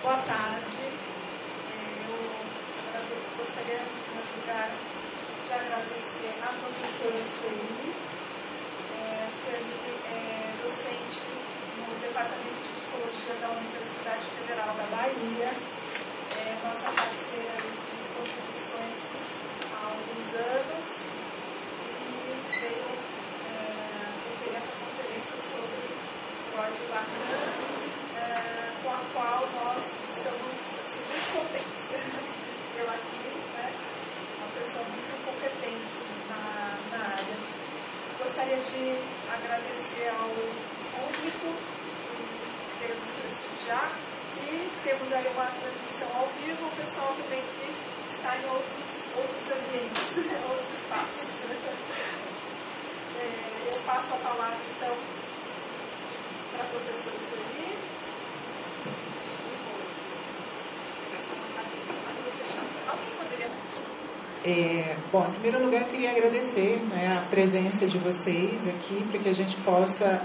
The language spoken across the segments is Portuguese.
Boa tarde. Eu gostaria, em primeiro lugar, de agradecer à professora Sueli. Sueli é docente no Departamento de Psicologia da Universidade Federal da Bahia, nossa parceira de contribuições há alguns anos, e veio ter essa conferência sobre Freud e Lacan, com a qual nós estamos muito contentes. Eu aqui, uma pessoa muito competente na área. Gostaria de agradecer ao público que queremos prestigiar, e temos ali uma transmissão ao vivo, o pessoal também que está em outros ambientes, outros espaços. Eu passo a palavra, então, para a professora Sueli. Bom, em primeiro lugar, eu queria agradecer a presença de vocês aqui, para que a gente possa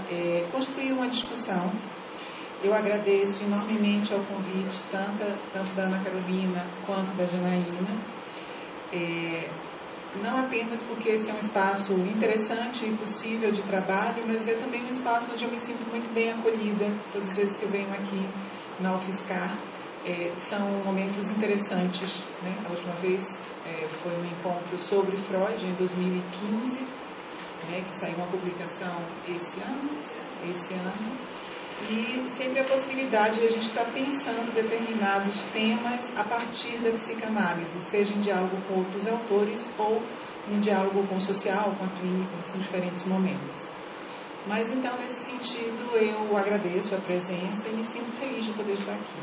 construir uma discussão. Eu agradeço enormemente ao convite, tanto da Ana Carolina quanto da Janaína, não apenas porque esse é um espaço interessante e possível de trabalho, mas é também um espaço onde eu me sinto muito bem acolhida. Todas as vezes que eu venho aqui na UFSCar, são momentos interessantes, né? A última vez foi um encontro sobre Freud, em 2015, que saiu uma publicação esse ano, e sempre a possibilidade de a gente estar pensando determinados temas a partir da psicanálise, seja em diálogo com outros autores ou em diálogo com o social, com a clínica, em diferentes momentos. Mas então, nesse sentido, eu agradeço a presença e me sinto feliz de poder estar aqui.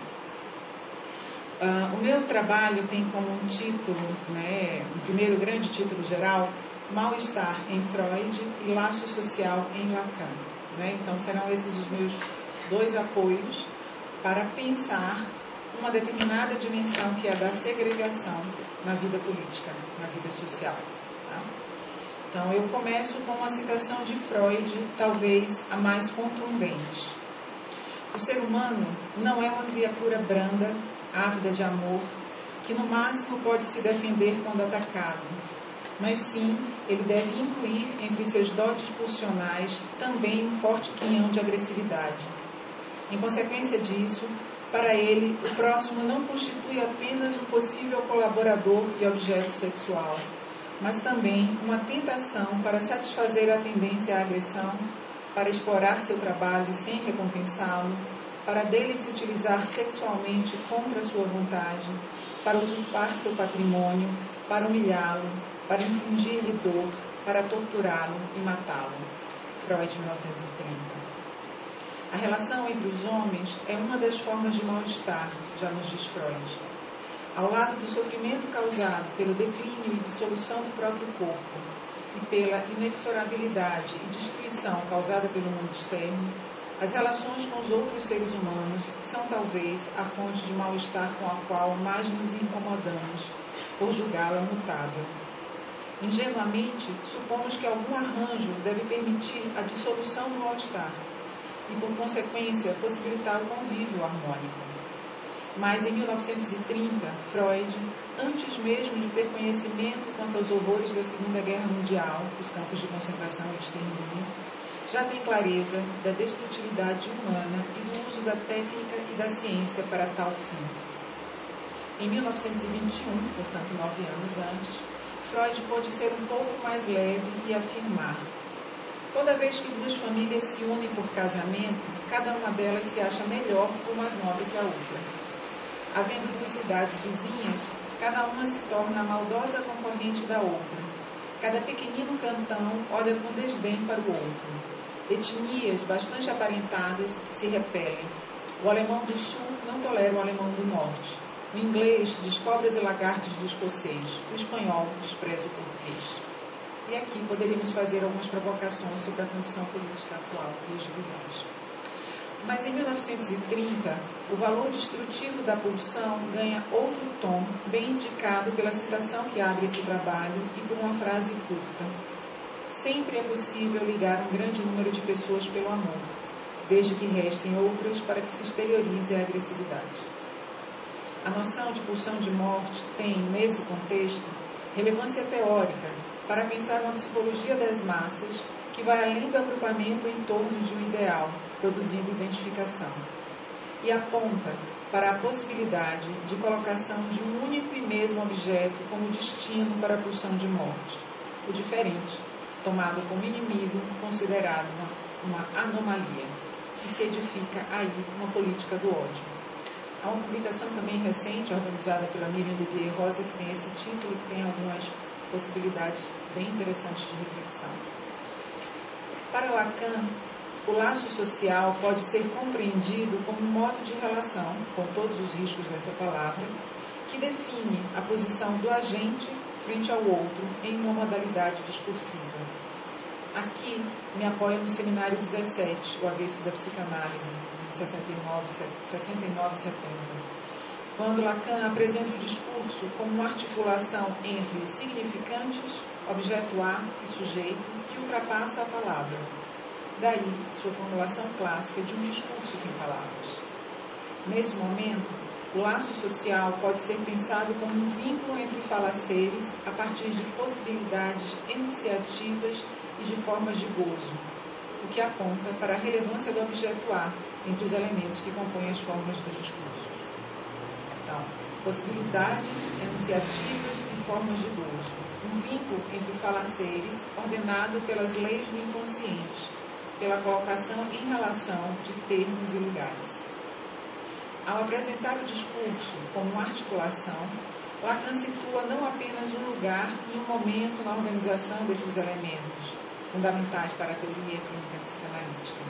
O meu trabalho tem como título, o primeiro grande título geral, Mal-Estar em Freud e Laço Social em Lacan. Então, serão esses os meus dois apoios para pensar uma determinada dimensão que é a da segregação na vida política, na vida social. Então, eu começo com uma citação de Freud, talvez a mais contundente. O ser humano não é uma criatura branda, ávida de amor, que no máximo pode se defender quando atacado, mas sim, ele deve incluir entre seus dotes pulsionais também um forte quinhão de agressividade. Em consequência disso, para ele, o próximo não constitui apenas um possível colaborador e objeto sexual, mas também uma tentação para satisfazer a tendência à agressão, para explorar seu trabalho sem recompensá-lo, para dele se utilizar sexualmente contra sua vontade, para usurpar seu patrimônio, para humilhá-lo, para infligir-lhe dor, para torturá-lo e matá-lo. Freud, 1930. A relação entre os homens é uma das formas de mal-estar, já nos diz Freud. Ao lado do sofrimento causado pelo declínio e dissolução do próprio corpo e pela inexorabilidade e destruição causada pelo mundo externo, as relações com os outros seres humanos são talvez a fonte de mal-estar com a qual mais nos incomodamos, por julgá-la mutável. Ingenuamente, supomos que algum arranjo deve permitir a dissolução do mal-estar e, por consequência, possibilitar o convívio harmônico. Mas, em 1930, Freud, antes mesmo de ter conhecimento quanto aos horrores da Segunda Guerra Mundial, os campos de concentração e extermínio, já tem clareza da destrutividade humana e do uso da técnica e da ciência para tal fim. Em 1921, portanto 9 anos antes, Freud pôde ser um pouco mais leve e afirmar: toda vez que duas famílias se unem por casamento, cada uma delas se acha melhor ou mais nobre que a outra. Havendo duas cidades vizinhas, cada uma se torna a maldosa concorrente da outra. Cada pequenino cantão olha com desdém para o outro. Etnias bastante aparentadas se repelem. O alemão do sul não tolera o alemão do norte. O inglês descobre as lagartas do escocês. O espanhol despreza o português. E aqui poderíamos fazer algumas provocações sobre a condição política atual e as divisões. Mas em 1930, o valor destrutivo da pulsão ganha outro tom, bem indicado pela citação que abre esse trabalho e por uma frase curta. Sempre é possível ligar um grande número de pessoas pelo amor, desde que restem outras para que se exteriorize a agressividade. A noção de pulsão de morte tem, nesse contexto, relevância teórica para pensar uma psicologia das massas que vai além do agrupamento em torno de um ideal, produzindo identificação, e aponta para a possibilidade de colocação de um único e mesmo objeto como destino para a pulsão de morte, o diferente, tomado como inimigo, considerado uma anomalia, que se edifica aí uma política do ódio. Há uma publicação também recente, organizada pela Miriam Duvier Rosa, que tem esse título, que tem algumas possibilidades bem interessantes de reflexão. Para Lacan, o laço social pode ser compreendido como um modo de relação, com todos os riscos dessa palavra, que define a posição do agente frente ao outro em uma modalidade discursiva. Aqui me apoio no Seminário 17, o avesso da psicanálise, de 69 e 70, quando Lacan apresenta o discurso como uma articulação entre significantes, objeto A e sujeito, que ultrapassa a palavra. Daí sua formulação clássica de um discurso sem palavras. Nesse momento, o laço social pode ser pensado como um vínculo entre falaceres a partir de possibilidades enunciativas e de formas de gozo, o que aponta para a relevância do objeto A entre os elementos que compõem as formas dos discursos. Então, possibilidades enunciativas e formas de gozo. Um vínculo entre falaceres ordenado pelas leis do inconsciente, pela colocação em relação de termos e lugares. Ao apresentar o discurso como uma articulação, Lacan situa não apenas um lugar e um momento na organização desses elementos, fundamentais para a teoria clínica psicanalítica,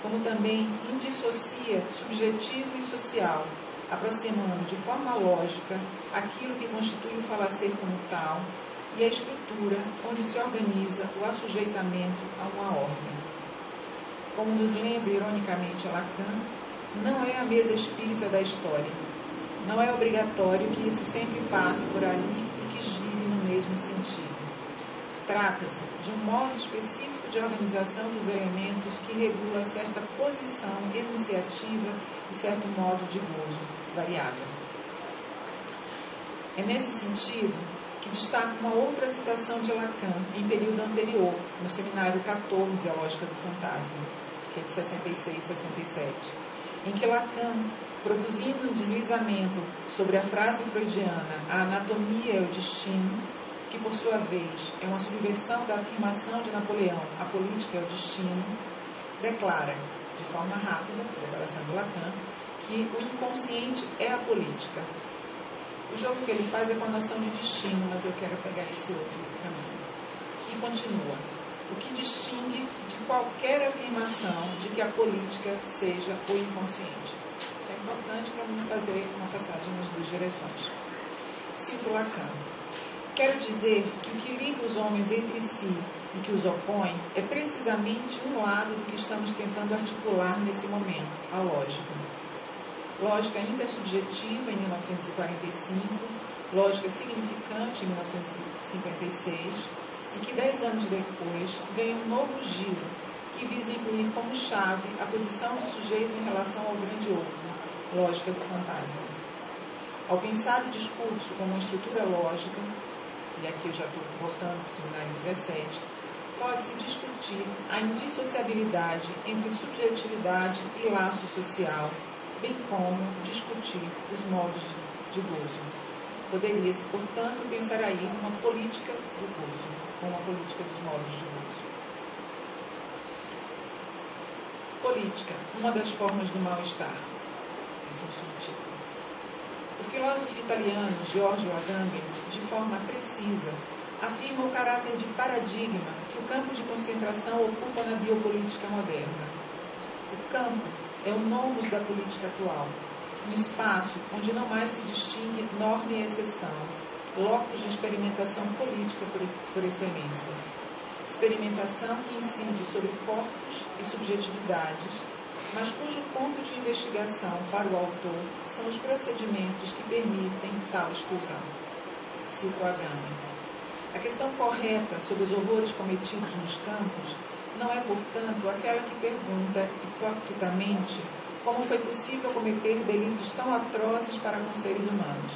como também indissocia subjetivo e social, aproximando de forma lógica aquilo que constitui o falacer como tal e a estrutura onde se organiza o assujeitamento a uma ordem. Como nos lembra ironicamente Lacan, não é a mesa espírita da história. Não é obrigatório que isso sempre passe por ali e que gire no mesmo sentido. Trata-se de um modo específico de organização dos elementos que regula certa posição enunciativa e certo modo de gozo variável. É nesse sentido que destaca uma outra citação de Lacan em período anterior, no Seminário 14, A Lógica do Fantasma, que é de 66 e 67, em que Lacan, produzindo um deslizamento sobre a frase freudiana "a anatomia é o destino", que por sua vez é uma subversão da afirmação de Napoleão "a política é o destino", declara, de forma rápida, essa declaração de Lacan, que o inconsciente é a política. O jogo que ele faz é com a noção de destino, mas eu quero pegar esse outro caminho. E continua. O que distingue de qualquer afirmação de que a política seja o inconsciente. Isso é importante para não fazer uma passagem nas duas direções. Cito Lacan. Quero dizer que o que liga os homens entre si e que os opõe é precisamente um lado do que estamos tentando articular nesse momento, a lógica. Lógica intersubjetiva, em 1945, lógica significante, em 1956, e que 10 anos depois ganha um novo giro, que visa incluir como chave a posição do sujeito em relação ao grande outro, lógica do fantasma. Ao pensar o discurso como uma estrutura lógica, e aqui eu já estou voltando para o Seminário 17, pode-se discutir a indissociabilidade entre subjetividade e laço social, bem como discutir os modos de gozo. Poderia-se, portanto, pensar aí uma política do gozo, ou uma política dos modos de gozo. Política, uma das formas do mal-estar. Esse é o subtítulo. O filósofo italiano Giorgio Agamben, de forma precisa, afirma o caráter de paradigma que o campo de concentração ocupa na biopolítica moderna. O campo é o nomos da política atual, um espaço onde não mais se distingue norma e exceção, locus de experimentação política por excelência. Experimentação que incide sobre corpos e subjetividades, mas cujo ponto de investigação para o autor são os procedimentos que permitem tal exclusão. Cito Agamben. A questão correta sobre os horrores cometidos nos campos não é, portanto, aquela que pergunta hipocritamente como foi possível cometer delitos tão atrozes para com seres humanos.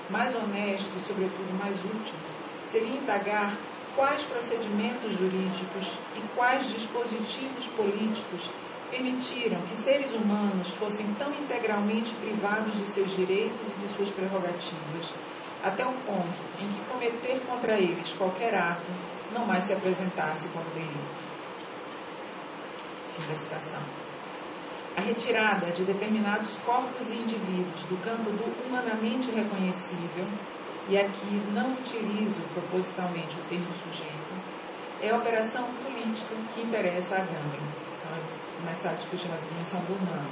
Mais honesto e, sobretudo, mais útil seria indagar quais procedimentos jurídicos e quais dispositivos políticos permitiram que seres humanos fossem tão integralmente privados de seus direitos e de suas prerrogativas, até o ponto em que cometer contra eles qualquer ato não mais se apresentasse como delito. Fim da citação. A retirada de determinados corpos e indivíduos do campo do humanamente reconhecível, e aqui não utilizo propositalmente o termo sujeito, é a operação política que interessa a Agamben. Então, começar a discutir a dimensão do humano,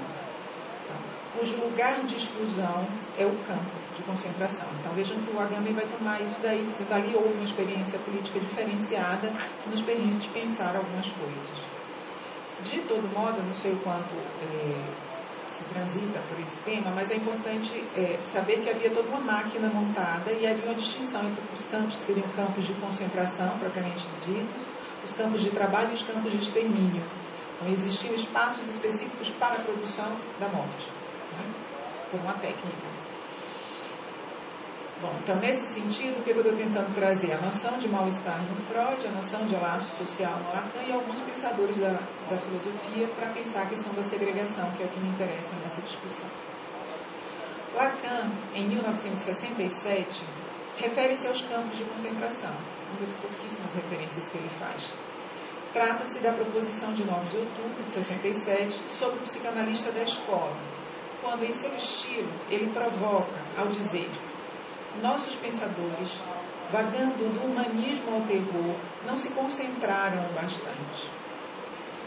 então, cujo lugar de exclusão é o campo de concentração. Então vejam que o Agamben vai tomar isso daí, dizendo ali houve uma experiência política diferenciada que nos permite pensar algumas coisas. De todo modo, eu não sei o quanto se transita por esse tema, mas é importante saber que havia toda uma máquina montada e havia uma distinção entre os campos que seriam campos de concentração, propriamente ditos, os campos de trabalho e os campos de extermínio. Então, existiam espaços específicos para a produção da morte, né, por uma técnica. Bom, então, nesse sentido, o que eu estou tentando trazer? A noção de mal-estar no Freud, a noção de laço social no Lacan e alguns pensadores da filosofia para pensar a questão da segregação, que é o que me interessa nessa discussão. Lacan, em 1967, refere-se aos campos de concentração, uma das pouquíssimas referências que ele faz. Trata-se da proposição de 9 de outubro de 67 sobre o psicanalista da escola, quando, em seu estilo, ele provoca ao dizer: nossos pensadores, vagando do humanismo ao terror, não se concentraram o bastante.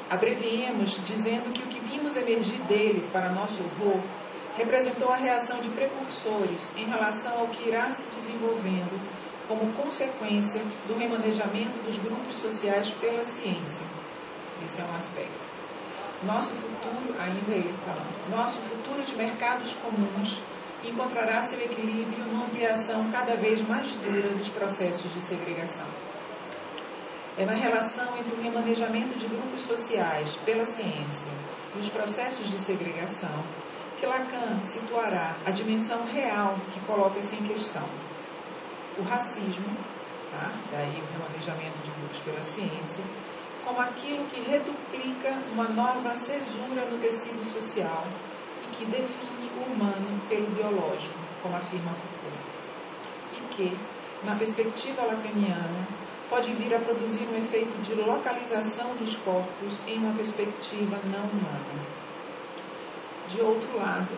Abreviemos dizendo que o que vimos emergir deles, para nosso horror, representou a reação de precursores em relação ao que irá se desenvolvendo como consequência do remanejamento dos grupos sociais pela ciência. Esse é um aspecto. Nosso futuro, ainda ele falando, nosso futuro de mercados comuns encontrará seu equilíbrio numa ampliação cada vez mais dura dos processos de segregação. É na relação entre o remanejamento de grupos sociais pela ciência e os processos de segregação que Lacan situará a dimensão real que coloca-se em questão. O racismo, daí o remanejamento de grupos pela ciência, como aquilo que reduplica uma nova cesura no tecido social e que define o humano pelo biológico, como afirma Foucault, e que, na perspectiva lacaniana, pode vir a produzir um efeito de localização dos corpos em uma perspectiva não humana. De outro lado,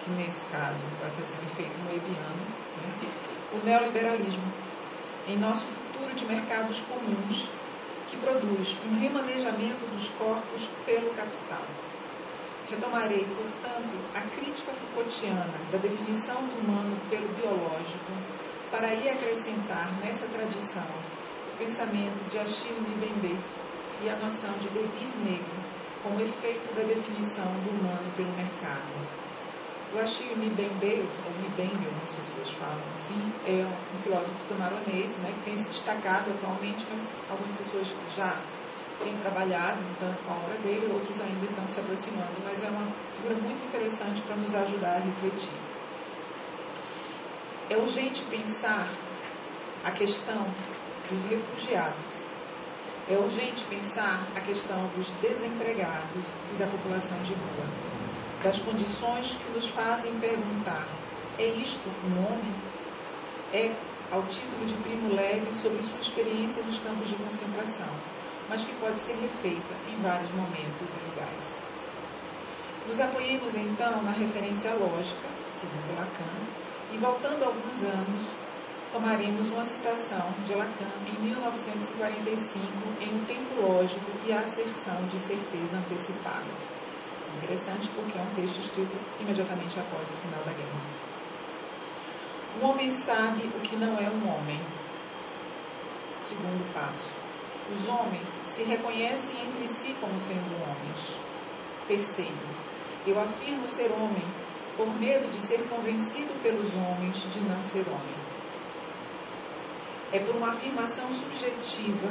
que nesse caso vai fazer um efeito moebiano, o neoliberalismo, em nosso futuro de mercados comuns, que produz um remanejamento dos corpos pelo capital. Retomarei, portanto, a crítica Foucaultiana da definição do humano pelo biológico para aí acrescentar nessa tradição o pensamento de Achille Mbembe e a noção de devir negro como efeito da definição do humano pelo mercado. O Achille Mbembe, ou Mbembe, algumas pessoas falam assim, é um filósofo camaronês, que tem se destacado atualmente, mas algumas pessoas já têm trabalhado tanto com a obra dele, outros ainda estão se aproximando, mas é uma figura muito interessante para nos ajudar a refletir. É urgente pensar a questão dos refugiados. É urgente pensar a questão dos desempregados e da população de rua, das condições que nos fazem perguntar: é isto um homem? É ao título de primo leve sobre sua experiência nos campos de concentração, mas que pode ser refeita em vários momentos e lugares. Nos apoiemos então na referência lógica, segundo Lacan, e voltando a alguns anos, tomaremos uma citação de Lacan em 1945 em O Tempo Lógico e a Asserção de Certeza Antecipada. Interessante porque é um texto escrito imediatamente após o final da guerra. O homem sabe o que não é um homem. Segundo passo. Os homens se reconhecem entre si como sendo homens. Terceiro. Eu afirmo ser homem por medo de ser convencido pelos homens de não ser homem. É por uma afirmação subjetiva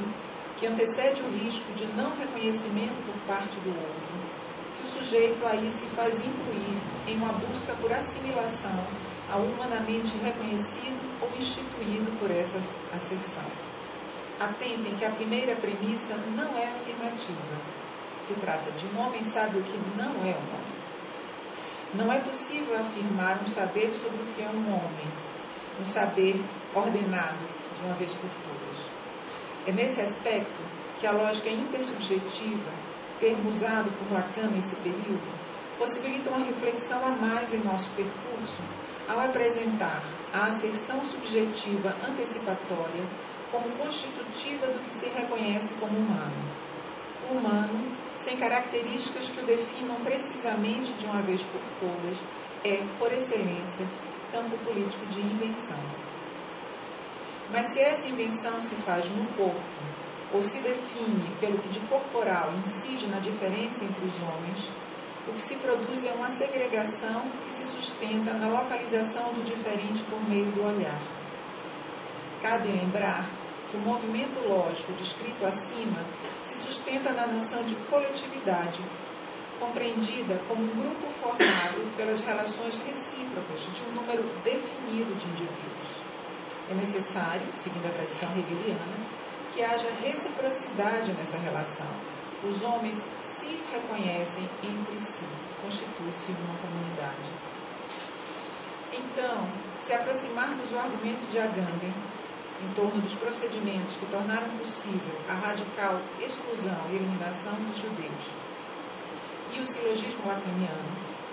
que antecede o risco de não reconhecimento por parte do outro, o sujeito aí se faz incluir em uma busca por assimilação ao humanamente reconhecido ou instituído por essa asserção. Atentem que a primeira premissa não é afirmativa. Se trata de um homem sábio que não é um homem. Não é possível afirmar um saber sobre o que é um homem, um saber ordenado de uma vez por todas. É nesse aspecto que a lógica intersubjetiva, termo usado por Lacan nesse período, possibilita uma reflexão a mais em nosso percurso ao apresentar a asserção subjetiva antecipatória como constitutiva do que se reconhece como humano. O humano, sem características que o definam precisamente de uma vez por todas, é, por excelência, campo político de invenção. Mas se essa invenção se faz no corpo, ou se define pelo que de corporal incide na diferença entre os homens, o que se produz é uma segregação que se sustenta na localização do diferente por meio do olhar. Cabe lembrar que o movimento lógico descrito acima se sustenta na noção de coletividade, compreendida como um grupo formado pelas relações recíprocas de um número definido de indivíduos. É necessário, seguindo a tradição hegeliana, que haja reciprocidade nessa relação. Os homens se reconhecem entre si, constitui-se uma comunidade. Então, se aproximarmos do argumento de Agamben em torno dos procedimentos que tornaram possível a radical exclusão e eliminação dos judeus e o silogismo lacaniano,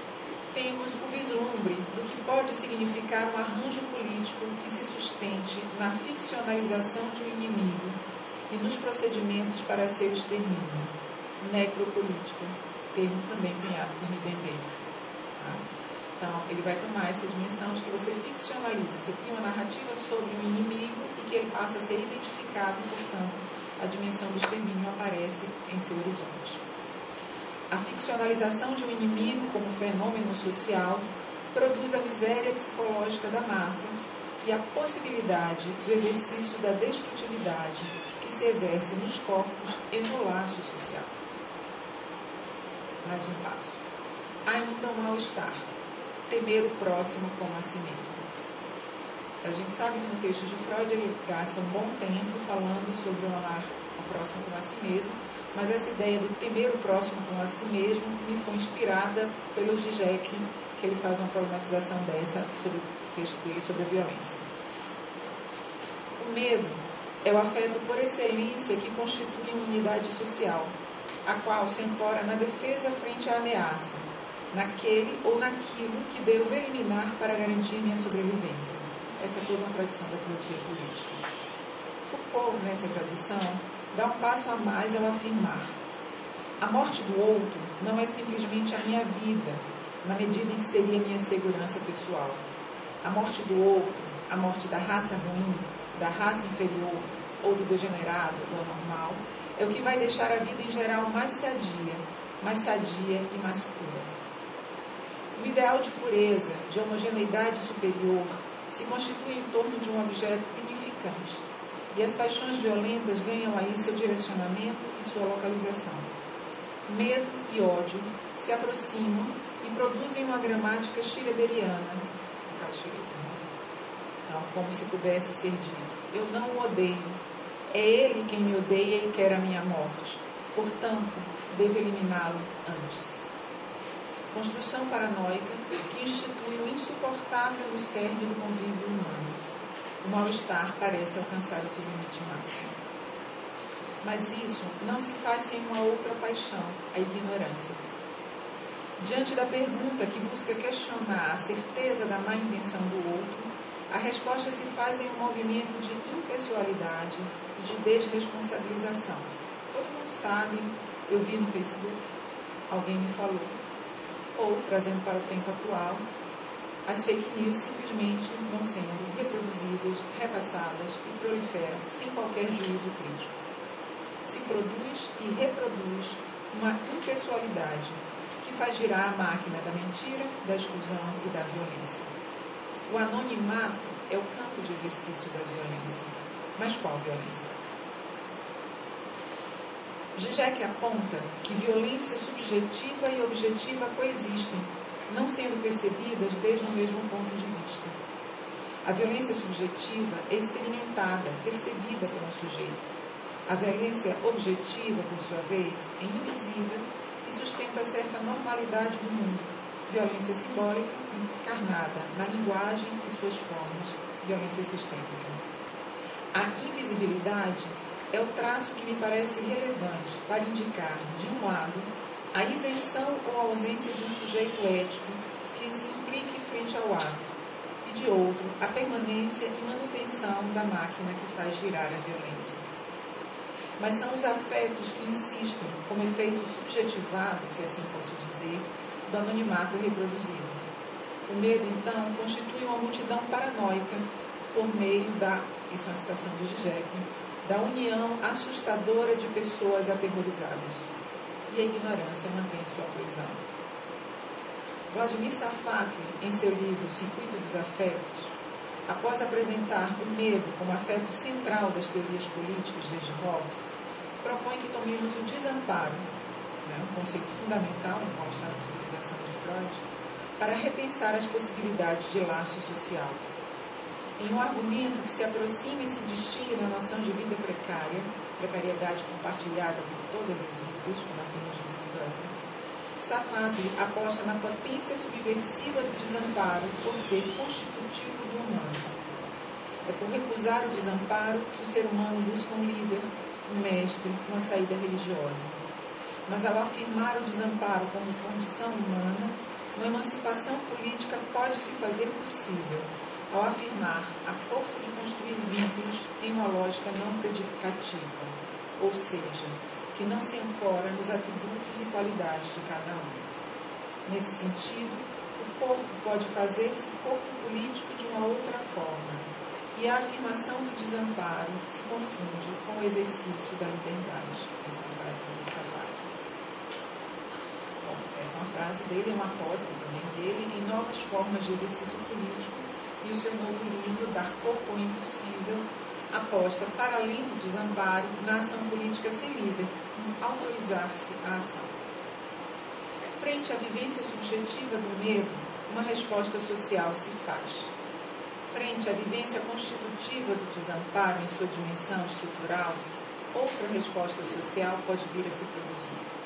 temos o vislumbre do que pode significar um arranjo político que se sustente na ficcionalização de um inimigo e nos procedimentos para seu extermínio, necropolítica, termo também cunhado por Mbembe. Tá? Então, ele vai tomar essa dimensão de que você ficcionaliza, você cria uma narrativa sobre um inimigo e que ele passa a ser identificado, portanto, a dimensão do extermínio aparece em seu horizonte. A ficcionalização de um inimigo como fenômeno social produz a miséria psicológica da massa e a possibilidade do exercício da destrutividade que se exerce nos corpos e no laço social. Mais um passo. Ainda um mal-estar. Temer o próximo como a si mesmo. A gente sabe que no texto de Freud ele gasta um bom tempo falando sobre o amar o próximo como a si mesmo, mas essa ideia do temer o próximo como a si mesmo me foi inspirada pelo Zizek, que ele faz uma problematização dessa sobre o texto dele sobre a violência. O medo é o afeto por excelência que constitui uma unidade social, a qual se ancora na defesa frente à ameaça, naquele ou naquilo que devo eliminar para garantir minha sobrevivência. Essa é toda uma tradição da filosofia política. Foucault, nessa tradição, dá um passo a mais ao afirmar: a morte do outro não é simplesmente a minha vida, na medida em que seria minha segurança pessoal. A morte do outro, a morte da raça ruim, da raça inferior, ou do degenerado, ou anormal, é o que vai deixar a vida em geral mais sadia e mais pura. O ideal de pureza, de homogeneidade superior, se constitui em torno de um objeto unificante, e as paixões violentas ganham aí seu direcionamento e sua localização. Medo e ódio se aproximam e produzem uma gramática schilleriana, então, como se pudesse ser dito: eu não o odeio, é ele quem me odeia e quer a minha morte, portanto, devo eliminá-lo antes. Construção paranoica que institui o insuportável no cerne do convívio humano. O mal-estar parece alcançar o seu limite máximo. Mas isso não se faz sem uma outra paixão, a ignorância. Diante da pergunta que busca questionar a certeza da má intenção do outro, a resposta se faz em um movimento de impessoalidade e de desresponsabilização. Todo mundo sabe, eu vi no Facebook, alguém me falou. Ou, trazendo para o tempo atual, as fake news simplesmente vão sendo reproduzidas, repassadas e proliferam sem qualquer juízo crítico. Se produz e reproduz uma impessoalidade que faz girar a máquina da mentira, da exclusão e da violência. O anonimato é o campo de exercício da violência. Mas qual violência? Zizek aponta que violência subjetiva e objetiva coexistem, não sendo percebidas desde o mesmo ponto de vista. A violência subjetiva é experimentada, percebida pelo sujeito. A violência objetiva, por sua vez, é invisível e sustenta certa normalidade do mundo. Violência simbólica encarnada na linguagem e suas formas. Violência sistêmica. A invisibilidade é o traço que me parece relevante para indicar, de um lado, a isenção ou ausência de um sujeito ético que se implique frente ao ato, e de outro, a permanência e manutenção da máquina que faz girar a violência. Mas são os afetos que insistem, como efeito subjetivado, se assim posso dizer, do anonimato reproduzido. O medo, então, constitui uma multidão paranoica por meio da, isso é uma citação de Zizek, da união assustadora de pessoas aterrorizadas. E a ignorância mantém sua coesão. Vladimir Safatli, em seu livro Circuito dos Afetos, após apresentar o medo como afeto central das teorias políticas desde Hobbes, propõe que tomemos o desamparo, um conceito fundamental no mal-estar da civilização de Freud, para repensar as possibilidades de laço social. Em um argumento que se aproxima e se distingue da noção de vida precária, precariedade compartilhada por todas as vidas, como afirma Judith Butler, Safatli aposta na potência subversiva do desamparo por ser constitutivo do humano. É por recusar o desamparo que o ser humano busca um líder, um mestre, uma saída religiosa. Mas ao afirmar o desamparo como condição humana, uma emancipação política pode se fazer possível, ao afirmar a força de construir vínculos em uma lógica não predicativa, ou seja, que não se ancora nos atributos e qualidades de cada um. Nesse sentido, o corpo pode fazer-se corpo político de uma outra forma, e a afirmação do desamparo se confunde com o exercício da liberdade. Essa é uma frase do Savatli. Bom, essa é uma frase dele, é uma aposta também dele em novas formas de exercício político, e o seu novo livro, Dar Corpo ao Impossível, aposta, para além do desamparo, na ação política sem líder, em autorizar-se à ação. Frente à vivência subjetiva do medo, uma resposta social se faz. Frente à vivência constitutiva do desamparo em sua dimensão estrutural, outra resposta social pode vir a se produzir.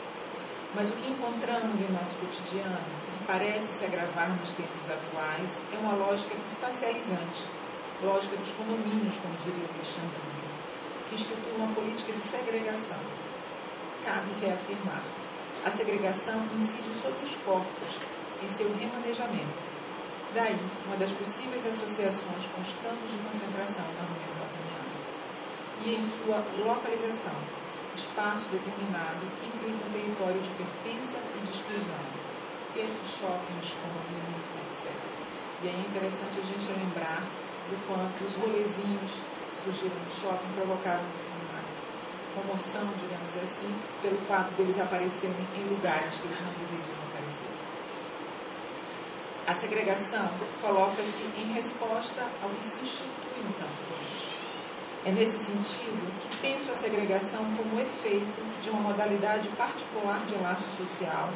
Mas o que encontramos em nosso cotidiano, que parece se agravar nos tempos atuais, é uma lógica espacializante, lógica dos condomínios, como diria o Alexandre, que estrutura uma política de segregação. Cabe reafirmar. A segregação incide sobre os corpos, em seu remanejamento. Daí, uma das possíveis associações com os campos de concentração no argumento lacaniano. E em sua localização, espaço determinado que implica um território de pertença e de exclusão, termos, shoppings, condomínios, etc. E aí é interessante a gente lembrar do quanto os rolezinhos que surgiram no shopping provocaram uma comoção, digamos assim, pelo fato deles aparecerem em lugares que eles não deveriam aparecer. A segregação coloca-se em resposta ao que se institui no campo político. É nesse sentido que penso a segregação como efeito de uma modalidade particular de laço social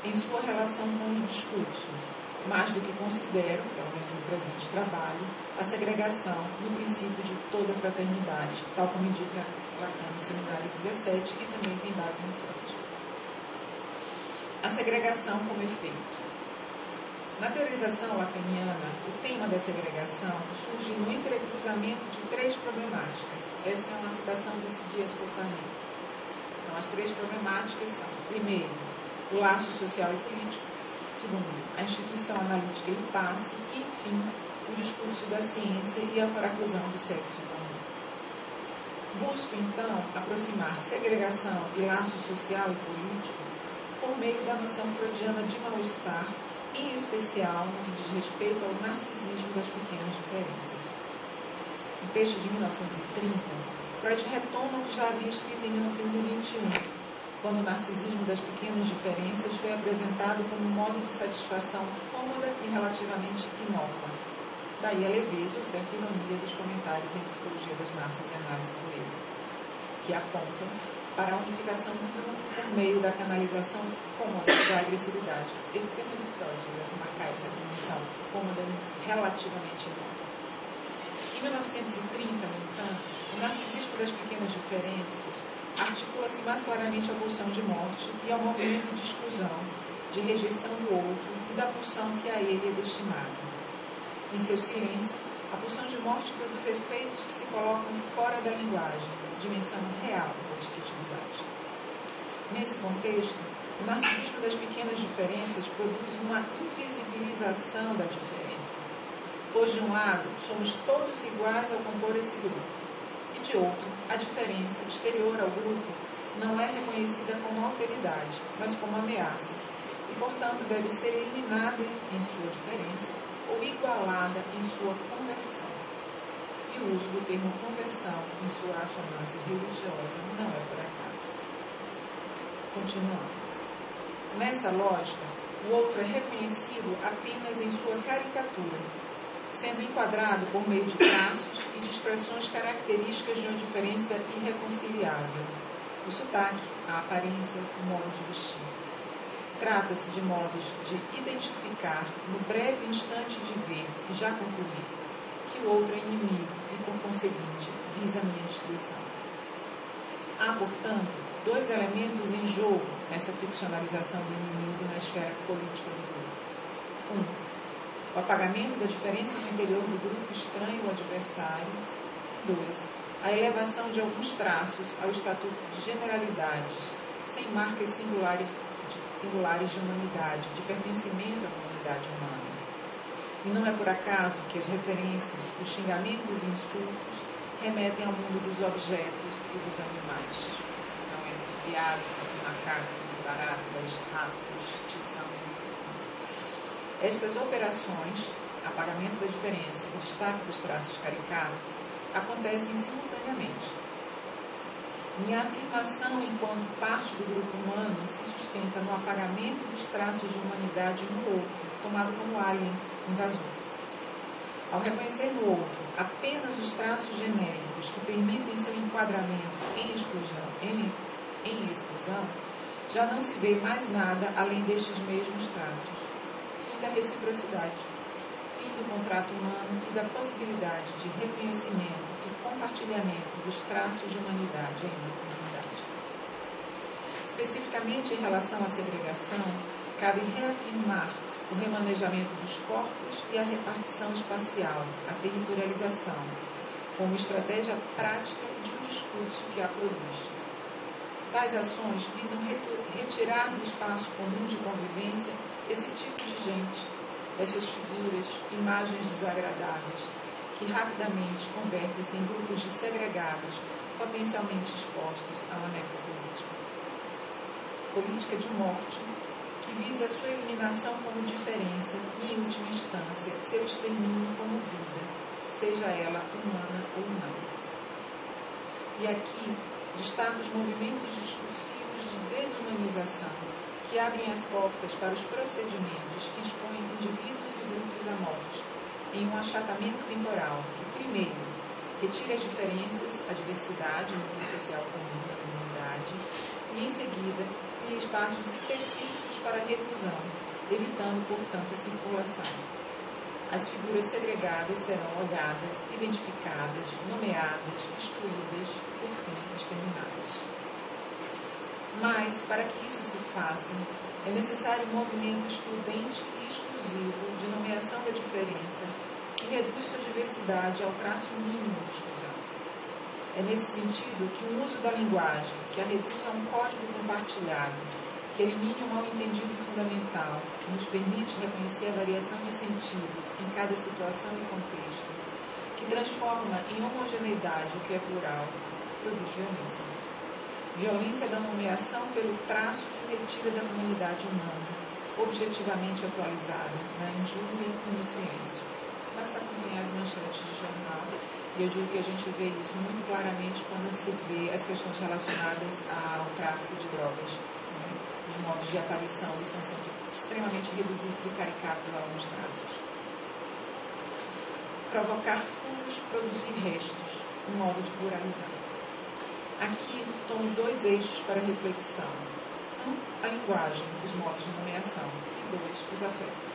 em sua relação com o discurso, mais do que considero, pelo menos no presente trabalho, a segregação no princípio de toda fraternidade, tal como indica Lacan no Seminário 17, que também tem base no Freud. A segregação como efeito. Na teorização lacaniana, o tema da segregação surge no entrecruzamento de três problemáticas. Essa é uma citação do Dias Cofané. Então, as três problemáticas são, primeiro, o laço social e político; segundo, a instituição analítica e passe; e, enfim, o discurso da ciência e a paraclusão do sexo humano. Busco, então, aproximar segregação e laço social e político por meio da noção freudiana de mal-estar, em especial no que diz respeito ao narcisismo das pequenas diferenças. No texto de 1930, Freud retoma o que já havia escrito em 1921, quando o narcisismo das pequenas diferenças foi apresentado como um modo de satisfação cômoda e relativamente inócua. Daí a leveza ou certa ironia dos comentários em Psicologia das Massas e Análise do Erro. que apontam para a unificação do grupo por meio da canalização cômoda da agressividade. Esse termo de Freud vai marcar essa dimensão cômoda relativamente nova. Em 1930, no entanto, o narcisismo das pequenas diferenças articula-se mais claramente à pulsão de morte e ao movimento de exclusão, de rejeição do outro e da pulsão que a ele é destinada. Em seu silêncio, a pulsão de morte produz efeitos que se colocam fora da linguagem, dimensão real da destrutividade. Nesse contexto, o narcisismo das pequenas diferenças produz uma invisibilização da diferença, pois de um lado somos todos iguais ao compor esse grupo, e de outro, a diferença exterior ao grupo não é reconhecida como alteridade, mas como ameaça, e portanto deve ser eliminada em sua diferença ou igualada em sua conversão. E o uso do termo conversão em sua assonância religiosa não é por acaso. Continuando. Nessa lógica, o outro é reconhecido apenas em sua caricatura, sendo enquadrado por meio de traços e de expressões características de uma diferença irreconciliável: o sotaque, a aparência, o modo de vestir. Trata-se de modos de identificar, no breve instante de ver e já concluir, que o outro é inimigo e, por conseguinte, visa a minha destruição. Há, portanto, dois elementos em jogo nessa ficcionalização do inimigo na esfera política do grupo. O apagamento da diferença no interior do grupo estranho ou adversário. 2. A elevação de alguns traços ao estatuto de generalidades, sem marcas singulares de humanidade, de pertencimento à comunidade humana. E não é por acaso que as referências, os xingamentos e insultos remetem ao mundo dos objetos e dos animais. Não é viados, macacos, baratas, ratos, tição. Estas operações, apagamento da diferença e destaque dos traços caricatos, acontecem simultaneamente. Minha afirmação enquanto parte do grupo humano se sustenta no apagamento dos traços de humanidade no outro, tomado como alien, invasor. Ao reconhecer no outro apenas os traços genéricos que permitem seu enquadramento em exclusão, já não se vê mais nada além destes mesmos traços. Fim da reciprocidade, fim do contrato humano e da possibilidade de reconhecimento e compartilhamento dos traços de humanidade em uma comunidade. Especificamente em relação à segregação, cabe reafirmar o remanejamento dos corpos e a repartição espacial, a territorialização, como estratégia prática de um discurso que a produz. Tais ações visam retirar do espaço comum de convivência esse tipo de gente, essas figuras, imagens desagradáveis, que rapidamente convertem-se em grupos de segregados, potencialmente expostos a uma necropolítica. Política de morte, que visa a sua eliminação como diferença e, em última instância, seu extermínio como vida, seja ela humana ou não. E aqui destaco os movimentos discursivos de desumanização, que abrem as portas para os procedimentos que expõem indivíduos e grupos à morte, em um achatamento temporal que, primeiro, retira as diferenças, a diversidade no mundo social comum da comunidade, e, em seguida, cria espaços específicos para a reclusão, evitando, portanto, a circulação. As figuras segregadas serão olhadas, identificadas, nomeadas, excluídas, por fim, exterminadas. Mas, para que isso se faça, é necessário um movimento excludente e exclusivo de nomeação da diferença que reduz sua diversidade ao traço mínimo de exclusão. É nesse sentido que o uso da linguagem, que a reduz a um código compartilhado, que elimine um mal-entendido fundamental, nos permite reconhecer a variação de sentidos em cada situação e contexto, que transforma em homogeneidade o que é plural, produz violência. Violência da nomeação pelo traço que retira da comunidade humana, objetivamente atualizada, na injúria e no silêncio. Basta acompanhar as manchetes de jornal, e eu digo que a gente vê isso muito claramente quando se vê as questões relacionadas ao tráfico de drogas. Os modos de aparição eles são sempre extremamente reduzidos e caricatos a alguns traços. Provocar furos, produzir restos, um modo de pluralizar. Aqui tomo 2 eixos para reflexão. 1, a linguagem, os modos de nomeação, e 2, os afetos.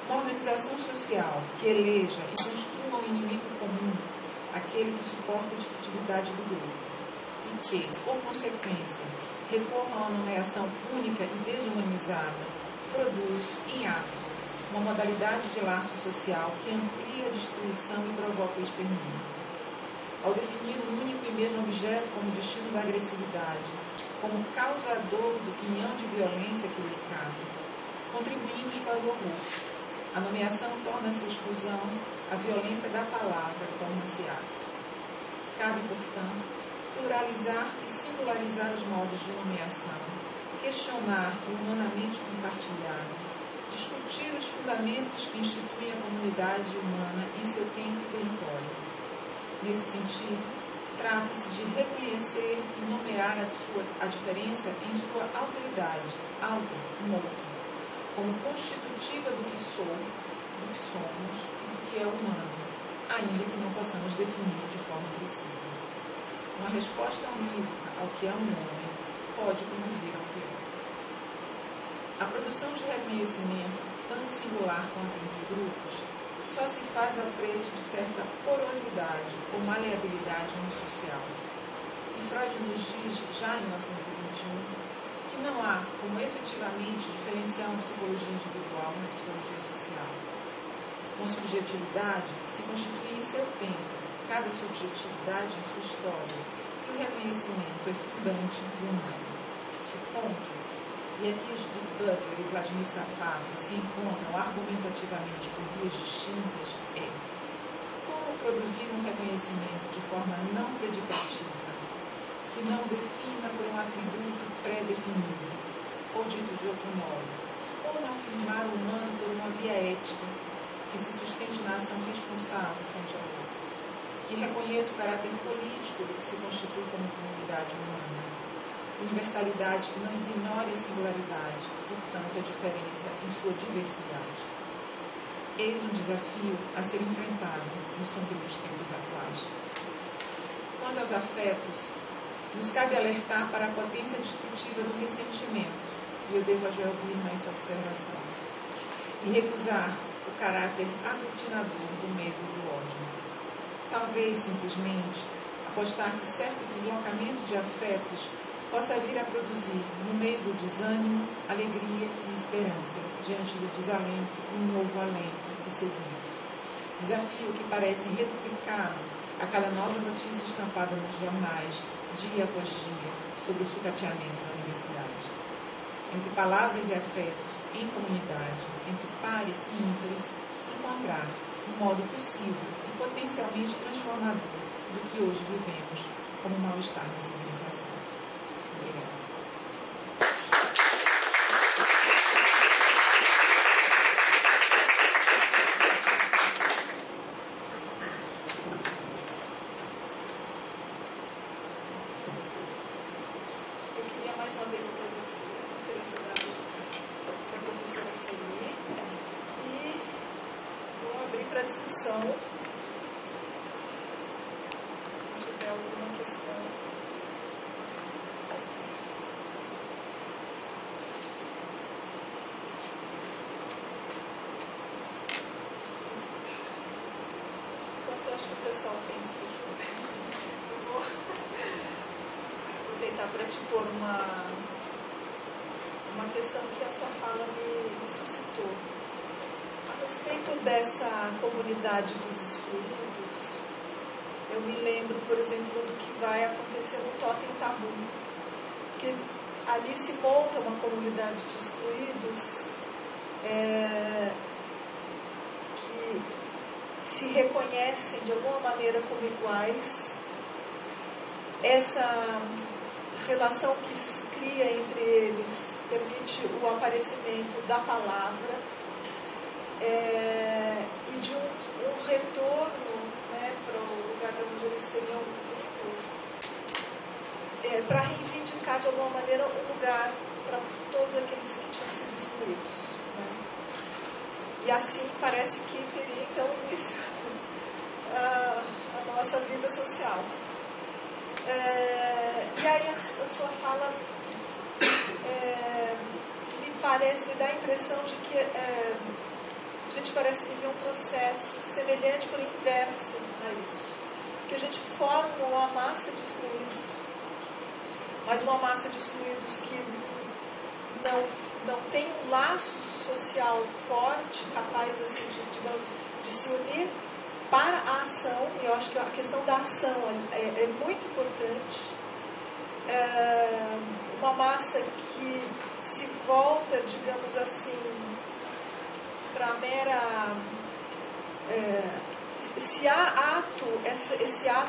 Uma organização social que eleja e construa um inimigo comum, aquele que suporta a disruptividade do grupo, e que, por consequência, recorra a uma nomeação única e desumanizada, produz, em ato, uma modalidade de laço social que amplia a destruição e provoca o extermínio. Ao definir um único e mesmo objeto como destino da agressividade, como causador do pinhão de violência que lhe cabe, contribuímos para o horror. A nomeação torna-se exclusão, a violência da palavra torna-se ato. Cabe, portanto, pluralizar e singularizar os modos de nomeação, questionar o humanamente compartilhado, discutir os fundamentos que instituem a comunidade humana em seu tempo e território. Nesse sentido, trata-se de reconhecer e nomear a diferença em sua alteridade, algo, um outro, como constitutiva do que sou, do que somos e do que é humano, ainda que não possamos definir de forma precisa. Uma resposta unívoca ao que é um homem pode conduzir ao que é. A produção de reconhecimento, tanto singular quanto entre grupos, só se faz ao preço de certa porosidade ou maleabilidade no social. E Freud nos diz, já em 1921, que não há como efetivamente diferenciar uma psicologia individual da psicologia social. Uma subjetividade se constitui em seu tempo, cada subjetividade em sua história, e o reconhecimento é fundante do humano. O ponto, e aqui Judith Butler e Vladimir Safavi se encontram argumentativamente por vias distintas, é como produzir um reconhecimento de forma não predicativa, que não defina por um atributo pré-definido, ou dito de outro modo, como afirmar o humano por uma via ética que se sustente na ação responsável frente ao outro, que reconheça o caráter político do que se constitui como comunidade humana, universalidade que não ignore a singularidade, portanto a diferença em sua diversidade. Eis um desafio a ser enfrentado nos sombrios tempos atuais. Quanto aos afetos, nos cabe alertar para a potência destrutiva do ressentimento, e eu devo a Joel Biermann essa observação, e recusar o caráter aglutinador do medo e do ódio. Talvez, simplesmente, apostar que certo deslocamento de afetos possa vir a produzir, no meio do desânimo, alegria e esperança, diante do desalento, um novo alento e seguinte. Desafio que parece reduplicado a cada nova notícia estampada nos jornais, dia após dia, sobre o sucateamento da universidade. Entre palavras e afetos, em comunidade, entre pares e ímpares, encontrar um modo possível e potencialmente transformador do que hoje vivemos como mal-estar da civilização. Obrigada. Discussão. Se tiver alguma questão. Enquanto eu acho que o pessoal pensa que eu vou aproveitar para te pôr uma questão que a sua fala me suscitou. A respeito dessa comunidade dos excluídos, eu me lembro, por exemplo, do que vai acontecer no Totem Tabu, que ali se monta uma comunidade de excluídos que se reconhecem de alguma maneira como iguais. Essa relação que se cria entre eles permite o aparecimento da palavra, e de um retorno, né, para o lugar onde eles teriam vindo, para reivindicar de alguma maneira um lugar para todos aqueles que tinham sido excluídos, né? E assim parece que teria então início a nossa vida social. E aí a sua fala me dá a impressão de que a gente parece viver um processo semelhante, por inverso a isso. Que a gente forma uma massa de excluídos, mas uma massa de excluídos que não tem um laço social forte, capaz assim, de se unir para a ação. E eu acho que a questão da ação é muito importante. Uma massa que se volta, digamos assim, para a mera... esse ato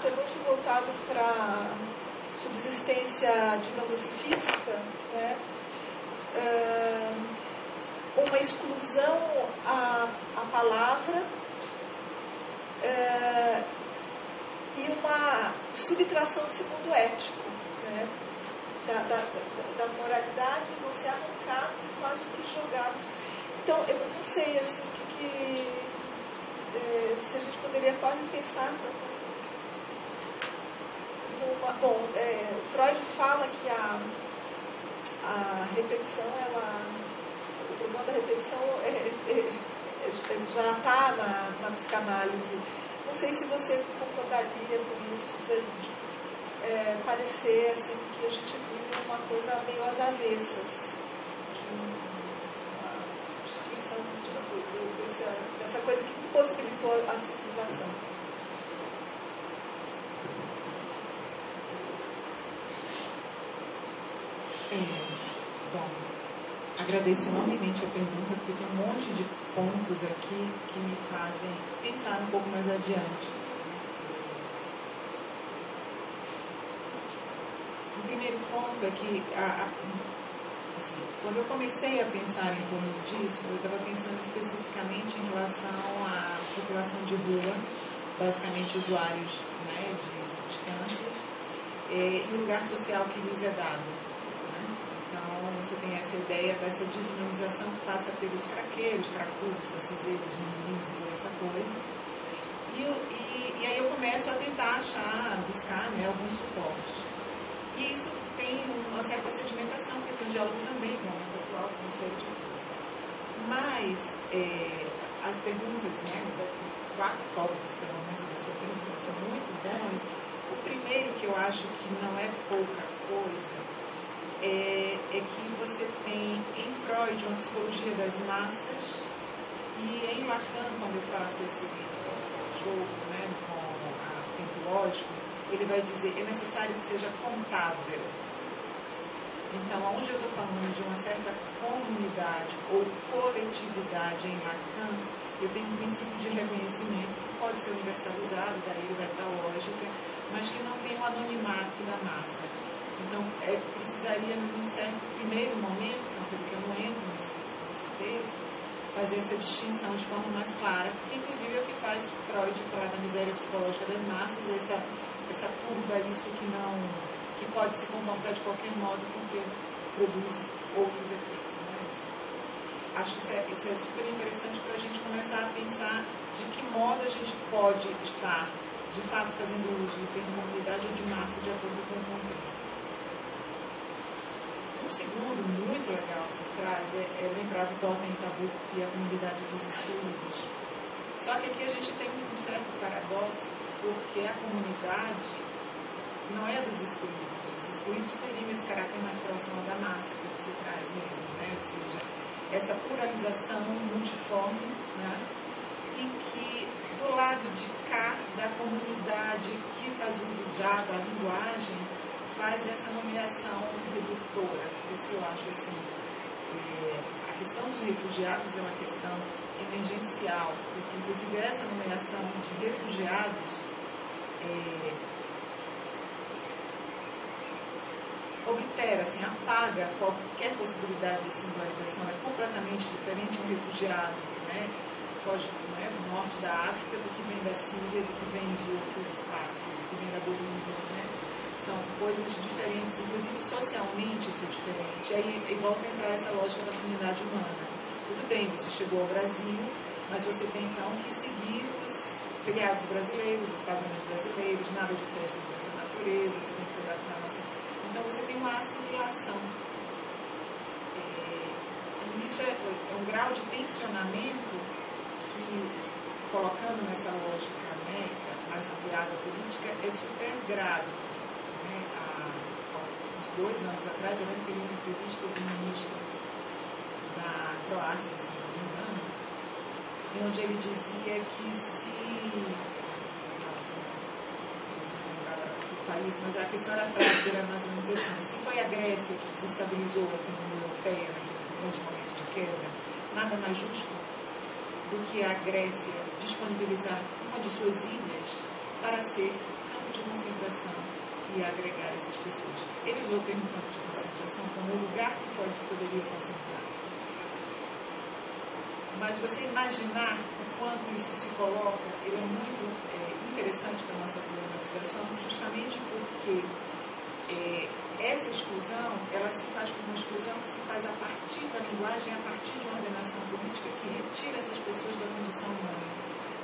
é muito voltado para subsistência, digamos assim, física, né? Uma exclusão à palavra e uma subtração desse mundo ético, né? Da moralidade, vão ser arrancados e quase que jogados. Então, eu não sei assim, se a gente poderia quase pensar bom, Freud fala que a repetição, o problema da repetição já está na psicanálise. Não sei se você concordaria com isso, de parecer assim, que a gente vive uma coisa meio às avessas, de uma destruição dessa coisa que possibilitou a civilização. Bom, agradeço enormemente a pergunta, porque tem um monte de pontos aqui que me fazem pensar um pouco mais adiante. O primeiro ponto é que, assim, quando eu comecei a pensar em torno disso, eu estava pensando especificamente em relação à população de rua, basicamente usuários, né, de substâncias, e o lugar social que lhes é dado. Então, você tem essa ideia dessa desumanização que passa pelos craqueiros, cracudos, saciseiros, meninos e essa coisa. E aí eu começo a tentar buscar, né, alguns suportes. E isso tem uma certa sedimentação, porque tem um diálogo também com o momento atual, com uma série de coisas. Mas as perguntas, né, 4 tópicos, pelo menos, dessa pergunta são muito bons. O primeiro, que eu acho que não é pouca coisa, é que você tem em Freud uma psicologia das massas, e em Lacan, quando eu faço esse jogo, né, com o tempo lógico, ele vai dizer que é necessário que seja contável. Então, onde eu estou falando de uma certa comunidade ou coletividade em Lacan, eu tenho um princípio de reconhecimento que pode ser universalizado, daí ele vai para a lógica, mas que não tem o anonimato da massa. Então, precisaria, num certo primeiro momento, que é uma coisa que eu não entro nesse texto, fazer essa distinção de forma mais clara, porque, inclusive, é o que faz Freud falar da miséria psicológica das massas, essa turba, isso que pode se comportar de qualquer modo, porque produz outros efeitos. Né? Acho que isso é super interessante para a gente começar a pensar de que modo a gente pode estar, de fato, fazendo uso do termo comunidade ou de massa, de acordo com o contexto. Um segundo muito legal que você traz é lembrar do Totem Tabu e a comunidade dos excluídos. Só que aqui a gente tem um certo paradoxo, porque a comunidade não é dos excluídos. Os excluídos teriam esse caráter mais próximo da massa que você traz mesmo, né? Ou seja, essa pluralização multiforme, né? E que do lado de cá da comunidade que faz uso já da linguagem, faz essa nomeação redutora. Por isso que eu acho assim, a questão dos refugiados é uma questão emergencial, porque inclusive essa nomeação de refugiados oblitera, assim, apaga qualquer possibilidade de singularização. É completamente diferente um refugiado, né, que foge, né, do norte da África, do que vem da Síria, do que vem de outros espaços, do que vem da Bolívia, né? São coisas diferentes, inclusive socialmente isso é diferente. E aí volta a entrar essa lógica da comunidade humana. Tudo bem, você chegou ao Brasil, mas você tem então que seguir os feriados brasileiros, os padrões brasileiros, nada de festas dessa natureza, você tem que se adaptar à nossa... Então você tem uma assimilação. E isso é um grau de tensionamento que, colocando nessa lógica, né, mais ampliada política, é super grave. Né? Há uns 2 anos atrás, eu lembro que eu li uma entrevista do ministro da Croácia, se não me engano, onde ele dizia que se... do país, mas a questão era frágil, era mais ou menos assim: se foi a Grécia que desestabilizou a economia europeia no grande momento de quebra, nada mais justo do que a Grécia disponibilizar uma de suas ilhas para ser campo de concentração e agregar essas pessoas. Ele usou o termo campo de concentração como o lugar que poderia concentrar. Mas você imaginar o quanto isso se coloca, ele é muito interessante para a nossa problematização, justamente porque essa exclusão, ela se faz como uma exclusão que se faz a partir da linguagem, a partir de uma ordenação política que retira essas pessoas da condição humana.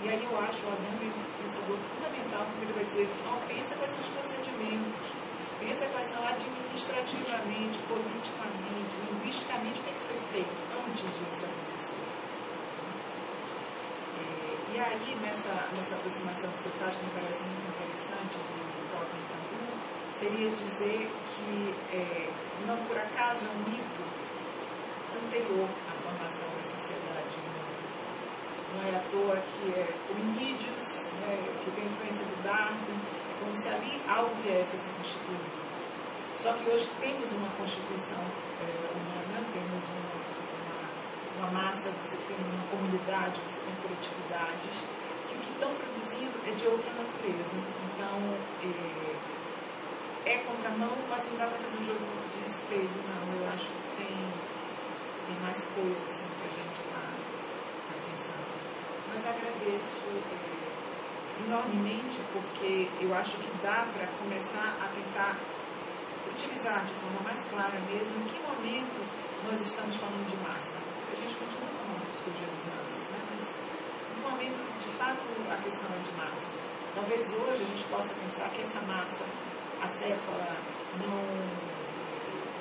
E aí eu acho o Adão um pensador fundamental, porque ele vai dizer: não, pensa quais são os procedimentos, pensa quais são administrativamente, politicamente, linguisticamente, o que foi feito antes disso acontecer. E aí, nessa aproximação que você faz, que me parece muito interessante, do totem tabu, seria dizer que não por acaso é um mito anterior à formação da sociedade humana. Não é à toa que hominídeos, que tem influência do Darwin, como se ali algo viesse a se constituir. Só que hoje temos uma constituição humana, temos uma massa, você tem uma comunidade, você tem coletividades, que o que estão produzindo é de outra natureza. Então, contramão, mas não dá para fazer um jogo de espelho, não. Eu acho que tem mais coisas assim, que a gente está pensando. Mas agradeço enormemente, porque eu acho que dá para começar a tentar utilizar de forma mais clara mesmo em que momentos nós estamos falando de massa. A gente continua falando de psicologia das massas, né? Mas no momento, de fato, a questão é de massa. Talvez hoje a gente possa pensar que essa massa acéfala não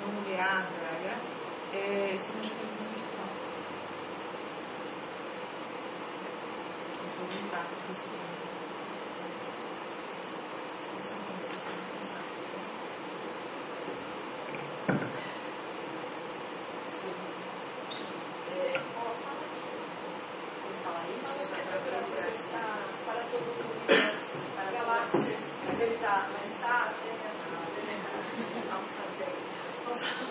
nomeada, né? Se constitui como cristão. Vou voltar para isso. São coisas assim, pensar. Para todo o universo, para galáxias. Mas ele está,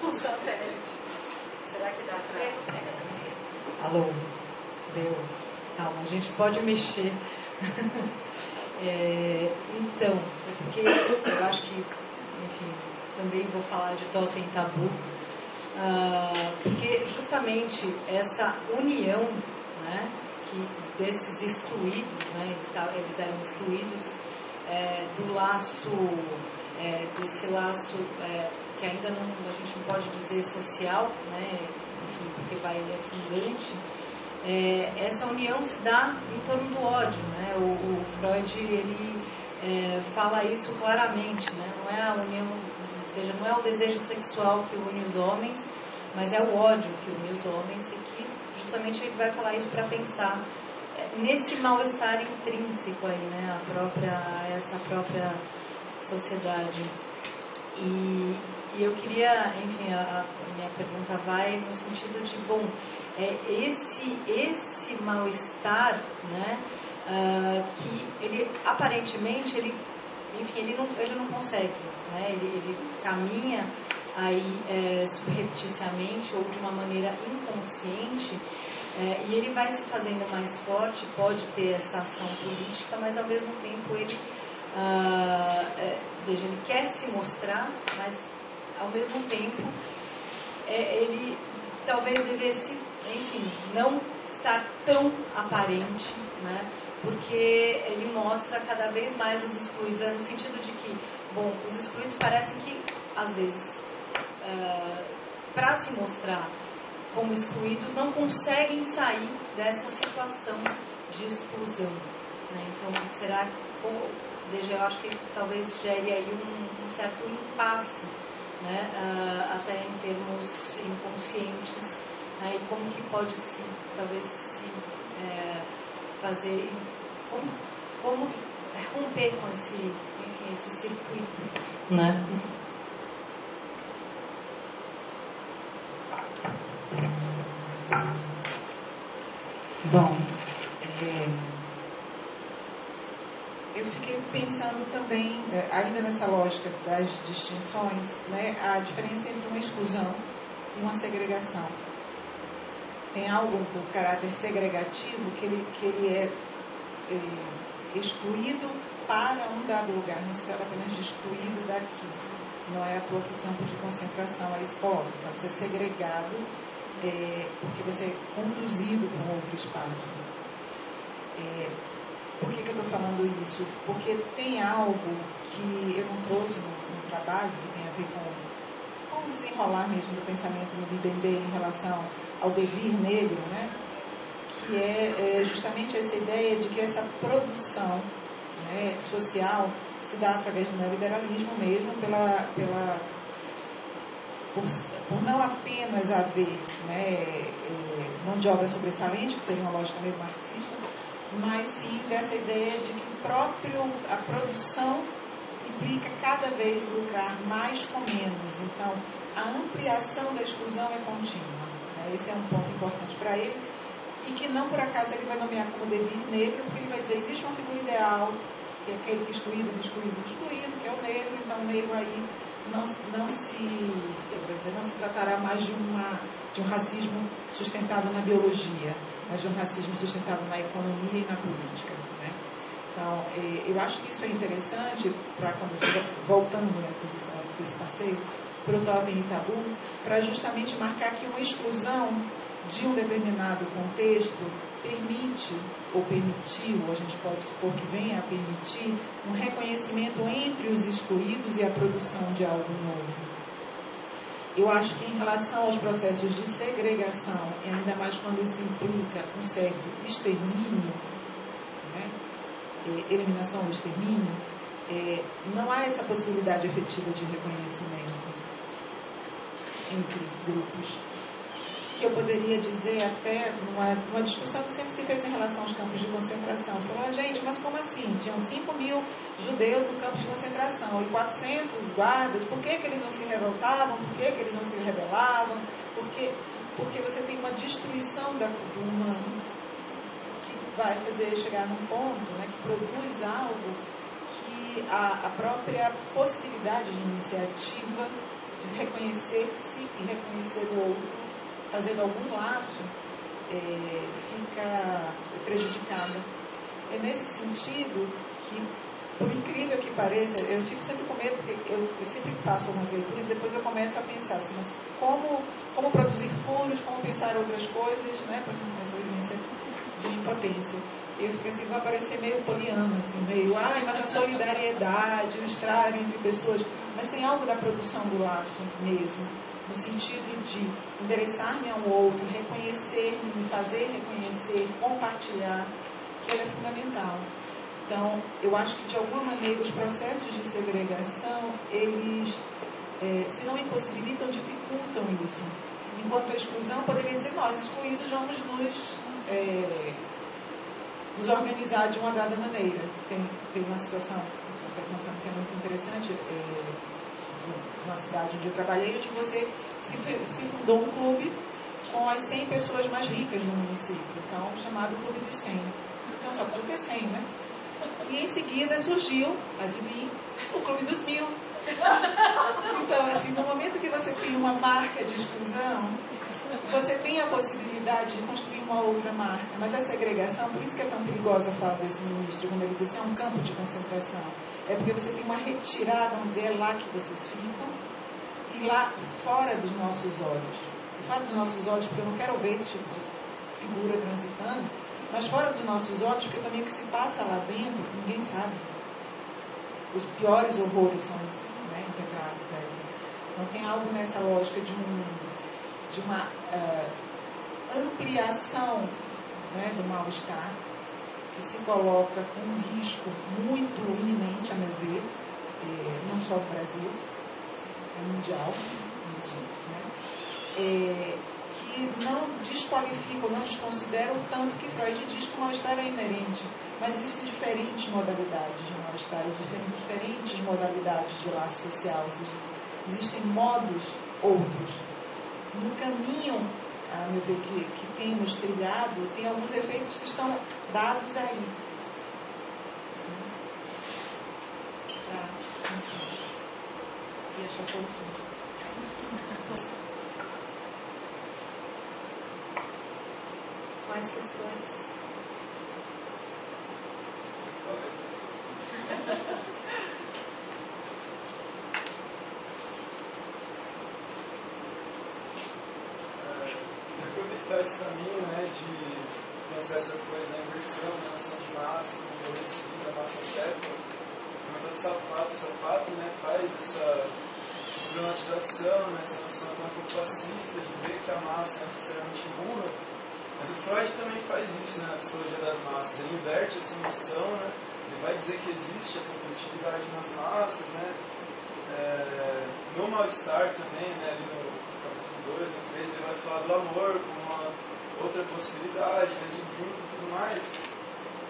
um satélite. Será que dá para... Alô, deu. Calma, a gente pode mexer. Então, porque eu acho que, enfim, também vou falar de totem tabu, porque justamente essa união, né, desses excluídos, né, eles eram excluídos do laço, desse laço que ainda a gente não pode dizer social, né, enfim, porque é fundante. Essa união se dá em torno do ódio, né? O Freud ele fala isso claramente, né? Não é a união, veja, não é o desejo sexual que une os homens, mas é o ódio que une os homens, e que justamente ele vai falar isso para pensar nesse mal-estar intrínseco aí, né? Essa própria sociedade. E eu queria, enfim, a minha pergunta vai no sentido de, bom, esse mal-estar, né, que ele aparentemente ele não consegue, né, ele caminha aí subrepticiamente ou de uma maneira inconsciente, e ele vai se fazendo mais forte, pode ter essa ação política, mas ao mesmo tempo ele ele quer se mostrar, mas ao mesmo tempo ele talvez devesse, enfim, não estar tão aparente, né? Porque ele mostra cada vez mais os excluídos, no sentido de que, bom, os excluídos parecem que, às vezes, para se mostrar como excluídos, não conseguem sair dessa situação de exclusão. né? Então, será que... Veja, eu acho que talvez gere aí um certo impasse, né? Até em termos inconscientes, né? E como que pode talvez se fazer, como romper com esse circuito, né? Bom, eu fiquei pensando também, ainda nessa lógica das distinções, né, a diferença entre uma exclusão e uma segregação. Tem algo do caráter segregativo que ele é excluído para um dado lugar, não se trata apenas de excluído daqui. Não é à toa que o campo de concentração é a escola. Então, você é segregado porque você é conduzido para um outro espaço. Por que eu estou falando isso? Porque tem algo que eu não trouxe no trabalho, que tem a ver com o desenrolar mesmo do pensamento no Bibendê em relação ao devir negro, né? Que é justamente essa ideia de que essa produção, né, social se dá através do neoliberalismo mesmo, por não apenas haver, né, mão de obra sobressalente, que seria uma lógica meio marxista, mas sim dessa ideia de que a produção implica cada vez lucrar mais com menos. Então, a ampliação da exclusão é contínua. Né? Esse é um ponto importante para ele, e que não por acaso ele vai nomear como devir negro, porque ele vai dizer, existe uma figura ideal, que é aquele que excluído, que é o negro, então o negro aí não se tratará mais de um racismo sustentado na biologia, mas de um racismo sustentado na economia e na política. Né? Então, eu acho que isso é interessante, para quando voltando à posição desse passeio, para o Tobin e Tabu, para justamente marcar que uma exclusão de um determinado contexto permite, ou permitiu, a gente pode supor que venha a permitir, um reconhecimento entre os excluídos e a produção de algo novo. Eu acho que em relação aos processos de segregação, e ainda mais quando isso implica um certo extermínio, né, eliminação do extermínio, não há essa possibilidade efetiva de reconhecimento entre grupos. Que eu poderia dizer até numa discussão que sempre se fez em relação aos campos de concentração. Você falou, gente, mas como assim? Tinham 5.000 judeus no campo de concentração e 400 guardas, por que eles não se revoltavam? Por que eles não se rebelavam? Porque você tem uma destruição do humano que vai fazer chegar num ponto, né, que produz algo que a própria possibilidade de iniciativa de reconhecer-se e reconhecer o outro, fazendo algum laço, fica prejudicada. É nesse sentido que, por incrível que pareça, eu fico sempre com medo, porque eu sempre faço umas leituras e depois eu começo a pensar assim, mas como produzir furos, como pensar outras coisas, né, para essa vivência de impotência. Eu fico assim, vai parecer meio poliana, assim, meio, mas a solidariedade, o estar entre pessoas, mas tem algo da produção do laço mesmo, no sentido de endereçar-me ao outro, reconhecer-me, me fazer reconhecer, compartilhar, que é fundamental. Então, eu acho que, de alguma maneira, os processos de segregação, eles, se não impossibilitam, dificultam isso. Enquanto a exclusão poderia dizer, nós, excluídos, vamos nos organizar de uma dada maneira. Tem uma situação que é muito interessante, de uma cidade onde eu trabalhei, onde você se fundou um clube com as 100 pessoas mais ricas do município, então chamado Clube dos 100. Então só pode ter 100, né? E em seguida surgiu, adivinha, o Clube dos 1000. Então, assim, no momento que você tem uma marca de exclusão, você tem a possibilidade de construir uma outra marca. Mas a segregação, por isso que é tão perigosa a fala desse ministro, quando ele diz assim, é um campo de concentração. É porque você tem uma retirada, vamos dizer, é lá que vocês ficam, e lá fora dos nossos olhos. Fora dos nossos olhos, porque eu não quero ver esse tipo de figura transitando, mas fora dos nossos olhos, porque também o que se passa lá dentro, ninguém sabe. Os piores horrores são integrados aí. Então tem algo nessa lógica de uma ampliação, né, do mal-estar, que se coloca com um risco muito iminente, a meu ver, não só no Brasil, é mundial, isso, né? Que não desqualifica ou não desconsidera o tanto que Freud diz que o mal-estar é inerente. Mas existem diferentes modalidades de mal-estar, diferentes modalidades de laço social, existem modos outros. No caminho, a meu ver, que temos trilhado, tem alguns efeitos que estão dados aí. Enfim, e achar soluções. Mais questões? Aproveitar esse caminho, né, de pensar essa coisa da inversão, da noção de massa, do envelhecido, da massa céfala. O sapato, né, faz essa problematização, né, essa noção tão pouco fascista de ver que a massa é necessariamente burra. Mas o Freud também faz isso, né, na psicologia das massas. Ele inverte essa noção, né, ele vai dizer que existe essa positividade nas massas, né, no mal-estar também, né, ali no capítulo 2, no 3, ele vai falar do amor como uma outra possibilidade, né, de vínculo e tudo mais.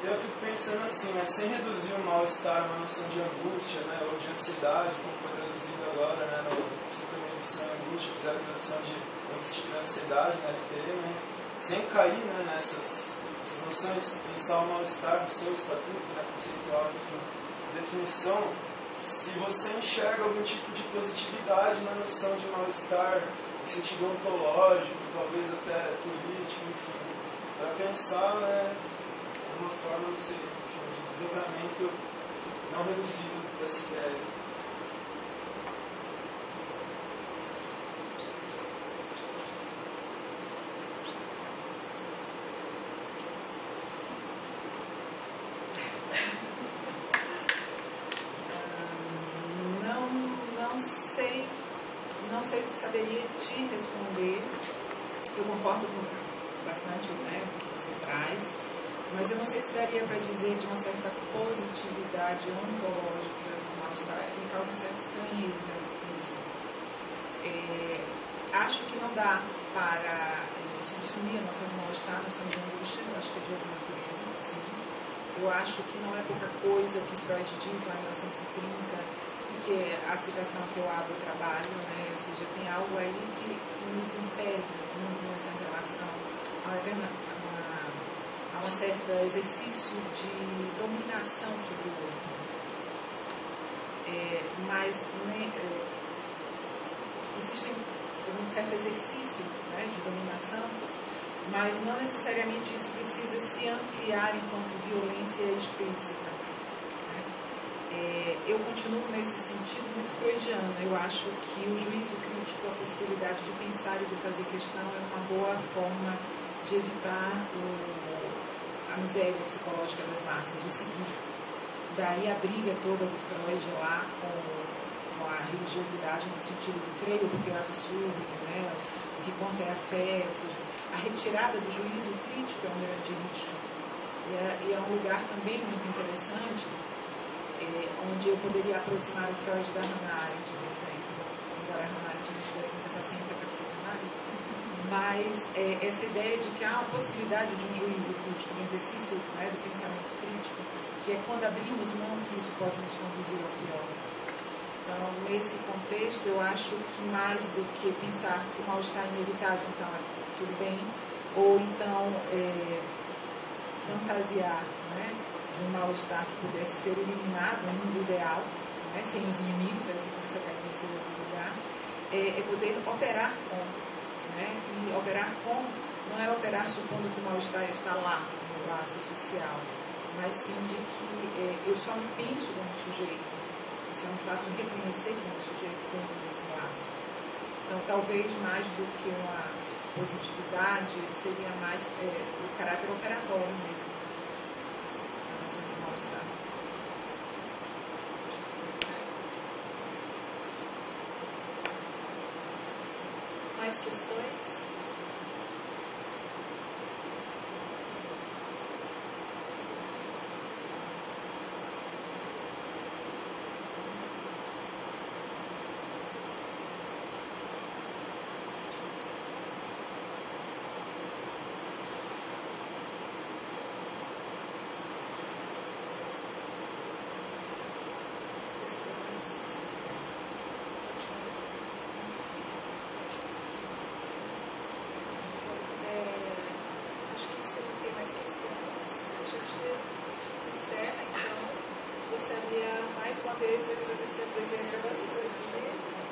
E eu fico pensando assim, né, sem reduzir o mal-estar a uma noção de angústia, né, ou de ansiedade, como foi traduzido agora, né, no Síntoma de Edição Angústia, fizeram a tradução de esse tipo de ansiedade na LTE, né, sem cair, né, nessas noções, pensar o mal-estar do seu estatuto, né, conceitual, de definição, se você enxerga algum tipo de positividade na noção de mal-estar, em sentido ontológico, talvez até político, enfim, para pensar, né, de uma forma, não sei, de desdobramento não reduzido dessa ideia. Não sei se saberia te responder. Eu concordo bastante, né, com o que você traz, mas eu não sei se daria para dizer de uma certa positividade ontológica do mal-estar. Me causa uma certa estranheza isso. Acho que não dá para subsumir a noção de mal-estar, a noção de angústia. Eu acho que é de outra natureza, sim. Eu acho que não é pouca coisa o que Freud diz lá em 1930, que é a citação que eu abro o trabalho, né? Ou seja, tem algo aí que nos impede muito nessa relação a um certo exercício de dominação sobre o outro. Mas existem um certo exercício, né, de dominação, mas não necessariamente isso precisa se ampliar enquanto violência explícita. Eu continuo nesse sentido muito freudiana. Eu acho que o juízo crítico, a possibilidade de pensar e de fazer questão é uma boa forma de evitar a miséria psicológica das massas, o seguir. Daí a briga toda do Freud lá com a religiosidade no sentido do creio, porque é um absurdo, né? O que conta é a fé, ou seja, a retirada do juízo crítico é um grande risco. E é um lugar também muito interessante, onde eu poderia aproximar o Freud da Hannah Arendt, por exemplo, embora a Hannah Arendt não tivesse muita paciência para a psicanálise, mas essa ideia de que há uma possibilidade de um juízo crítico, um exercício, né, do pensamento crítico, que é quando abrimos mão que isso pode nos conduzir ao pior. Então, nesse contexto, eu acho que mais do que pensar que o mal-estar é inevitável, então tudo bem, ou então fantasiar, né, de um mal-estar que pudesse ser eliminado no mundo ideal, né, sem os inimigos, aí você começa a cair nesse outro lugar, é poder operar com, né, e operar com não é operar supondo que o mal-estar está lá, no laço social, mas sim de que eu só me penso como sujeito, eu me faço reconhecer como sujeito dentro desse laço. Então, talvez mais do que uma positividade, seria mais o caráter operatório mesmo. Mais questões? uma vez de agradecer a presença bastante.